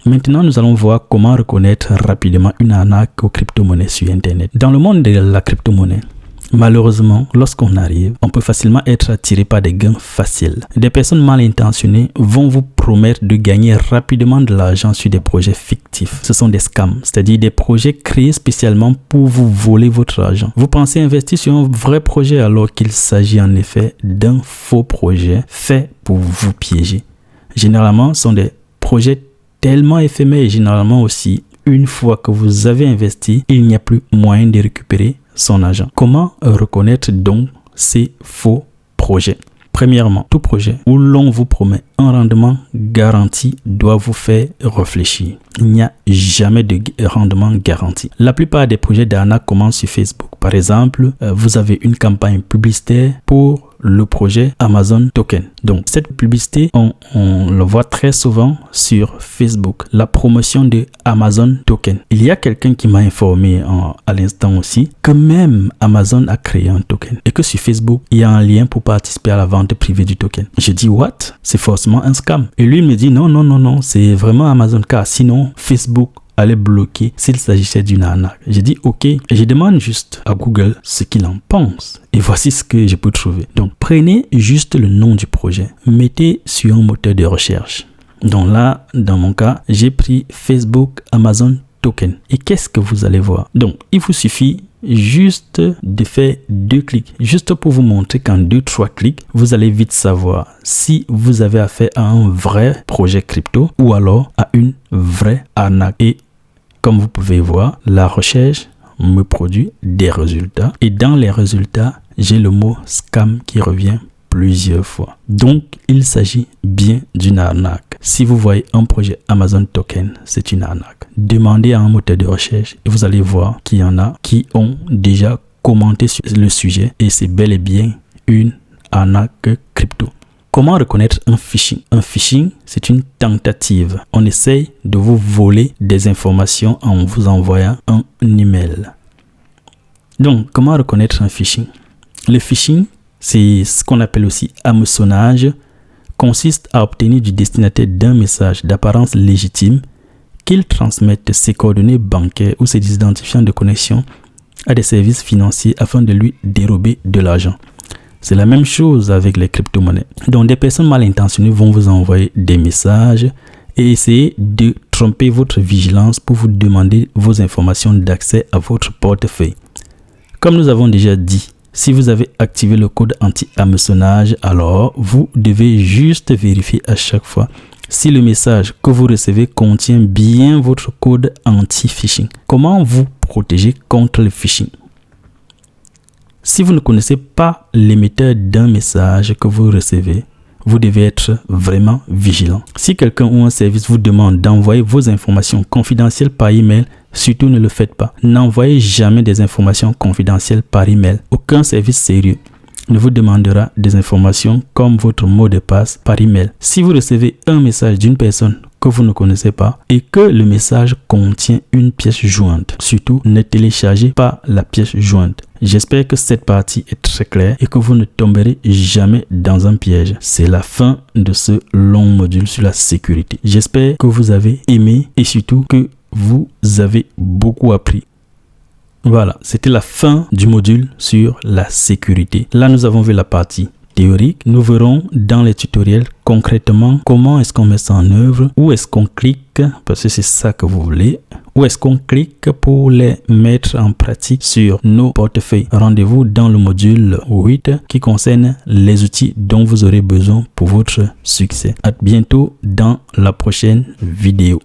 Maintenant, nous allons voir comment reconnaître rapidement une arnaque aux crypto-monnaies sur Internet. Dans le monde de la crypto-monnaie, malheureusement, lorsqu'on arrive, on peut facilement être attiré par des gains faciles. Des personnes mal intentionnées vont vous promettre de gagner rapidement de l'argent sur des projets fictifs. Ce sont des scams, c'est-à-dire des projets créés spécialement pour vous voler votre argent. Vous pensez investir sur un vrai projet alors qu'il s'agit en effet d'un faux projet fait pour vous piéger. Généralement, ce sont des projets tellement éphémères et généralement aussi, une fois que vous avez investi, il n'y a plus moyen de récupérer son argent. Comment reconnaître donc ces faux projets? Premièrement, tout projet où l'on vous promet un rendement garanti doit vous faire réfléchir. Il n'y a jamais de rendement garanti. La plupart des projets d'arnaque commencent sur Facebook. Par exemple, vous avez une campagne publicitaire pour le projet Amazon Token. Donc, cette publicité, on le voit très souvent sur Facebook. La promotion de Amazon Token. Il y a quelqu'un qui m'a informé à l'instant aussi que même Amazon a créé un token et que sur Facebook, il y a un lien pour participer à la vente privée du token. Je dis, what? C'est forcément un scam. Et lui, il me dit, non, c'est vraiment Amazon car sinon, Facebook allait bloquer s'il s'agissait d'une arnaque. J'ai dit ok et je demande juste à Google ce qu'il en pense et voici ce que je peux trouver. Donc prenez juste le nom du projet, mettez sur un moteur de recherche. Donc là, dans mon cas, j'ai pris Facebook Amazon Token et qu'est-ce que vous allez voir? Donc il vous suffit juste de faire 2 clics, juste pour vous montrer qu'en 2-3 clics, vous allez vite savoir si vous avez affaire à un vrai projet crypto ou alors à une vraie arnaque. Et comme vous pouvez voir, la recherche me produit des résultats et dans les résultats, j'ai le mot scam qui revient plusieurs fois. Donc, il s'agit bien d'une arnaque. Si vous voyez un projet Amazon Token, c'est une arnaque. Demandez à un moteur de recherche et vous allez voir qu'il y en a qui ont déjà commenté sur le sujet et c'est bel et bien une arnaque crypto. Comment reconnaître un phishing? Un phishing, c'est une tentative. On essaye de vous voler des informations en vous envoyant un email. Donc, comment reconnaître un phishing? Le phishing, c'est ce qu'on appelle aussi hameçonnage, consiste à obtenir du destinataire d'un message d'apparence légitime qu'il transmette ses coordonnées bancaires ou ses identifiants de connexion à des services financiers afin de lui dérober de l'argent. C'est la même chose avec les crypto-monnaies. Donc, des personnes mal intentionnées vont vous envoyer des messages et essayer de tromper votre vigilance pour vous demander vos informations d'accès à votre portefeuille. Comme nous avons déjà dit, si vous avez activé le code anti-hameçonnage, alors vous devez juste vérifier à chaque fois si le message que vous recevez contient bien votre code anti-phishing. Comment vous protéger contre le phishing? Si vous ne connaissez pas l'émetteur d'un message que vous recevez, vous devez être vraiment vigilant. Si quelqu'un ou un service vous demande d'envoyer vos informations confidentielles par email, surtout ne le faites pas. N'envoyez jamais des informations confidentielles par email. Aucun service sérieux ne vous demandera des informations comme votre mot de passe par email. Si vous recevez un message d'une personne que vous ne connaissez pas et que le message contient une pièce jointe, surtout ne téléchargez pas la pièce jointe. J'espère que cette partie est très claire et que vous ne tomberez jamais dans un piège. C'est la fin de ce long module sur la sécurité. J'espère que vous avez aimé et surtout que vous avez beaucoup appris. Voilà, c'était la fin du module sur la sécurité. Là, nous avons vu la partie théorique. Nous verrons dans les tutoriels concrètement comment est-ce qu'on met ça en œuvre, où est-ce qu'on clique, parce que c'est ça que vous voulez, où est-ce qu'on clique pour les mettre en pratique sur nos portefeuilles. Rendez-vous dans le module 8 qui concerne les outils dont vous aurez besoin pour votre succès. À bientôt dans la prochaine vidéo.